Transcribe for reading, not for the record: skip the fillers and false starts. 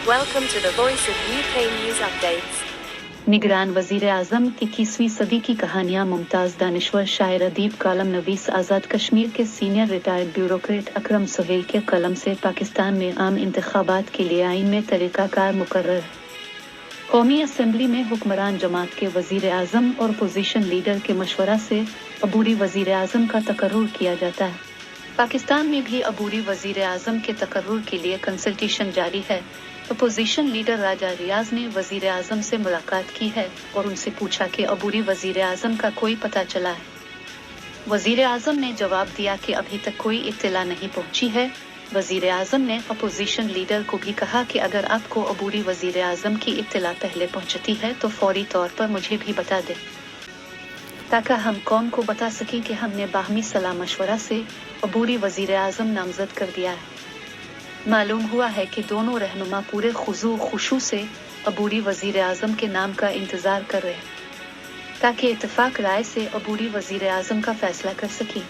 Welcome to the Voice of UK News Updates. निगरान वजीर आजम की 21वीं सदी की कहानियां मुमताज दानिश्वर शायर अदीब कालम नवीस आज़ाद कश्मीर के सीनियर रिटायर्ड ब्यूरोक्रेट अकरम सुहेल के कलम से पाकिस्तान में आम इंतखाबात के लिए आइन में तरीक़ाकार मुकर्रर। कौमी असम्बली में हुक्मरान जमात के वजीर आजम और अपोजिशन लीडर के मशवरा से अबूरी वजीर आजम का तकर्रुर किया जाता है। पाकिस्तान में भी अबूरी वजीर आजम के तकर्रुर के लिए कंसल्टेशन जारी है। अपोजिशन लीडर राजा रियाज ने वजीर आजम से मुलाकात की है और उनसे पूछा कि अबूरी वजीर आजम का कोई पता चला है। वजीर आजम ने जवाब दिया कि अभी तक कोई इत्तला नहीं पहुंची है। वजीर आजम ने अपोजिशन लीडर को भी कहा कि अगर आपको अबूरी वजीर आजम की इत्तला पहले पहुंचती है तो फौरी तौर पर मुझे भी बता दे, ताकि हम कौम को बता सकें कि हमने बाहमी सलाह मशवरा से अबूरी वजीर आजम नामजद कर दिया है। मालूम हुआ है कि दोनों रहनुमा पूरे खुजू खुशू से अबूरी वजीर आजम के नाम का इंतजार कर रहे हैं, ताकि इत्तेफाक राय से अबूरी वजीर आजम का फैसला कर सकें।